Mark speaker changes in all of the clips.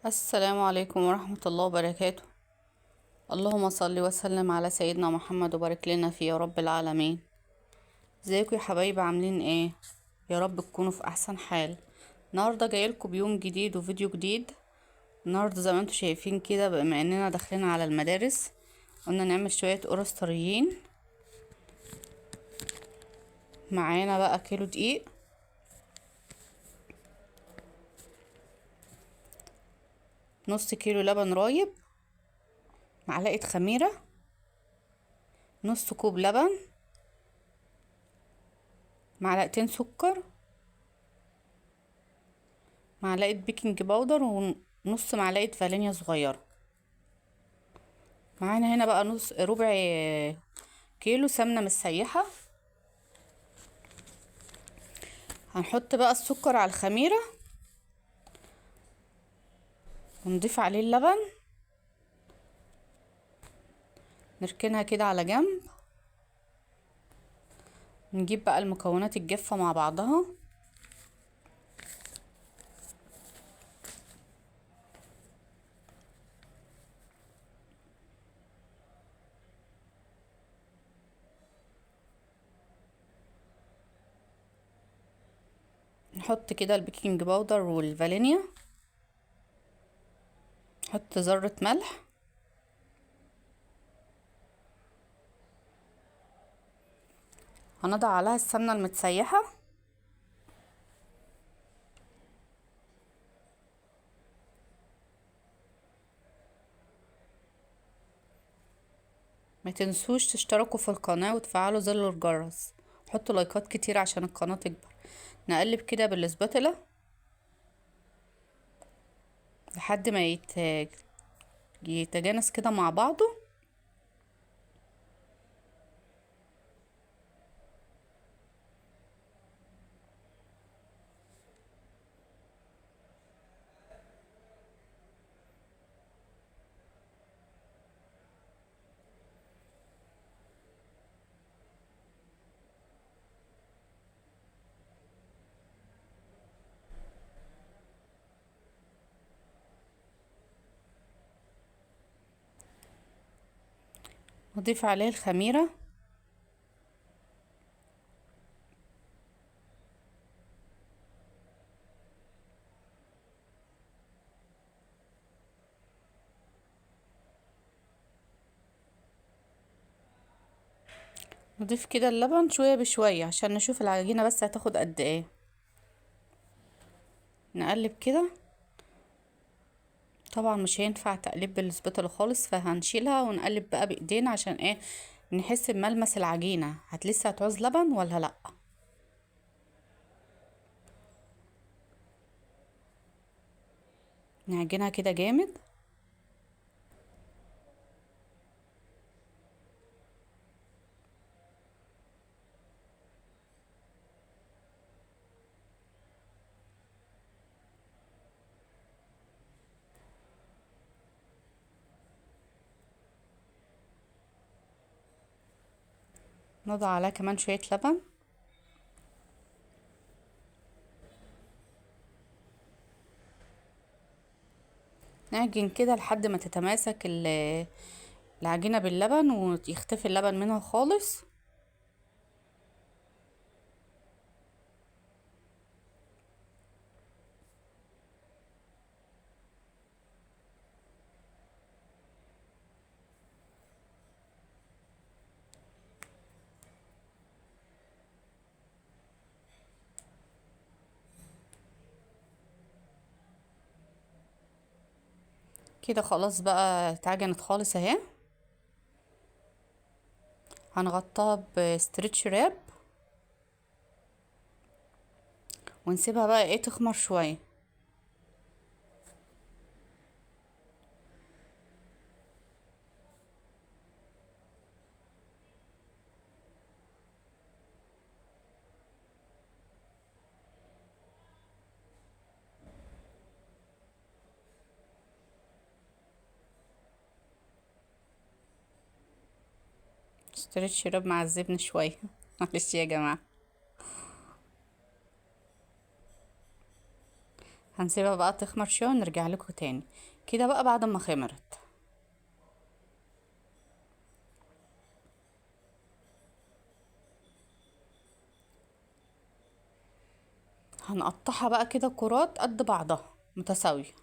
Speaker 1: السلام عليكم ورحمة الله وبركاته. اللهم صل وسلم على سيدنا محمد وبارك لنا فيه يا رب العالمين. ازيكم يا حبايبي، عاملين ايه؟ يا رب تكونوا في احسن حال. النهارده جايلكم بيوم جديد وفيديو جديد. النهارده زي ما انتم شايفين كده، بما اننا داخلين على المدارس قلنا نعمل شوية قرص طريين. معانا بقى كيلو دقيق، نص كيلو لبن رايب، معلقة خميرة، نص كوب لبن، معلقتين سكر، معلقة بيكنج باودر، ونص معلقة فانيليا صغيرة. معانا هنا بقى نص ربع كيلو سمنة مسيحة. هنحط بقى السكر على الخميرة ونضيف عليه اللبن، نركنها كده على جنب. نجيب بقى المكونات الجافة مع بعضها. نحط كده البيكنج باودر والفانيليا، نحط ذرة ملح، هنضع عليها السمنة المتسيحة. ما تنسوش تشتركوا في القناة وتفعلوا زر الجرس، حطوا لايكات كتير عشان القناة تكبر. نقلب كده بالسباتولا لحد ما يتجانس كده مع بعضه. نضيف عليه الخميرة، نضيف كده اللبن شوية بشوية عشان نشوف العجينة بس هتاخد قد ايه. نقلب كده. طبعا مش هينفع تقليب بالسباتولا خالص، فهنشيلها ونقلب بقى بايدينا عشان ايه؟ نحس بملمس العجينة لسه هتعوز لبن ولا لا. نعجنها كده جامد. نضع عليها كمان شوية لبن. نعجن كده لحد ما تتماسك العجينة باللبن ويختفي اللبن منها خالص. كده خلاص بقى اتعجنت خالص اهي. هنغطاها بستريتش راب ونسيبها بقى ايه تخمر شوية. ستريتش راب معذبني شوية معلش يا جماعة. هنسيبها بقى تخمر شويه ونرجع لكم تاني. كده بقى بعد ما خمرت هنقطعها بقى كده كرات قد بعضها متساويه.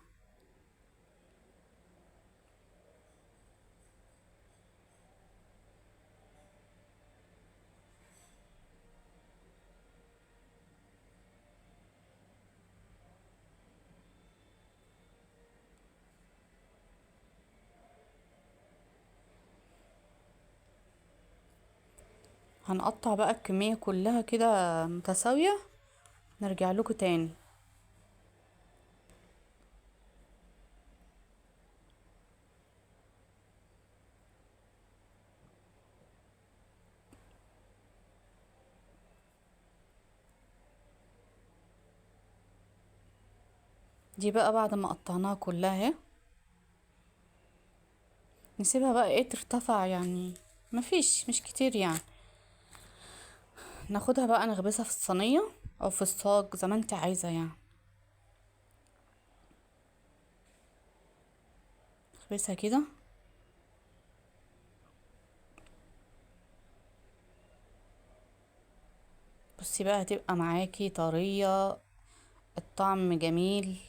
Speaker 1: هنقطع بقى الكميه كلها كده متساويه، نرجع لكم تاني. دي بقى بعد ما قطعناها كلها اهي، نسيبها بقى ايه ترتفع يعني، مفيش مش كتير يعني. ناخدها بقى نخبزها في الصينية او في الصاج زي ما انت عايزة يعني. نخبزها كده. بصي بقى هتبقى معاكي طرية، الطعم جميل.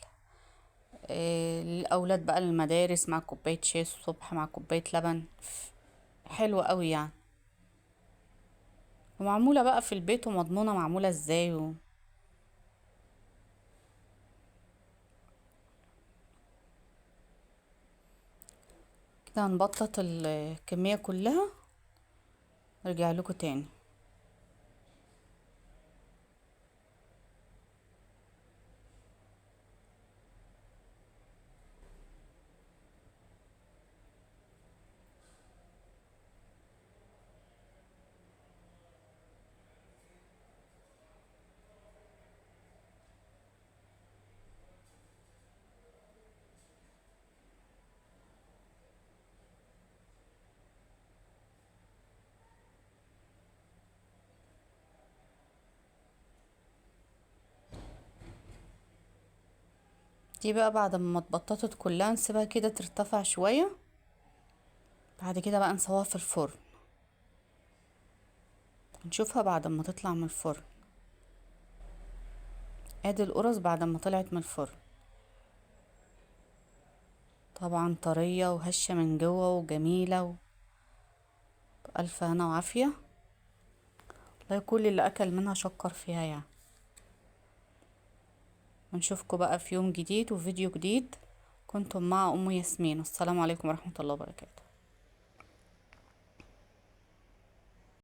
Speaker 1: الاولاد بقى المدارس مع كوباية شاي الصبح مع كوباية لبن، حلوة قوي يعني. ومعمولة بقى في البيت ومضمونة معمولة ازاي كده هنبطط الكمية كلها، ارجع لكم تاني. دي بقى بعد ما اتبططت كلها نسيبها كده ترتفع شوية. بعد كده بقى نسويها في الفرن، نشوفها بعد ما تطلع من الفرن. ادي القرص بعد ما طلعت من الفرن، طبعا طرية وهشة من جوه وجميلة بألف هنا وعافية. والله كل اللي أكل منها شكر فيها يعني. ونشوفكم بقى في يوم جديد وفيديو جديد. كنتم مع أم ياسمين، والسلام عليكم ورحمة الله وبركاته.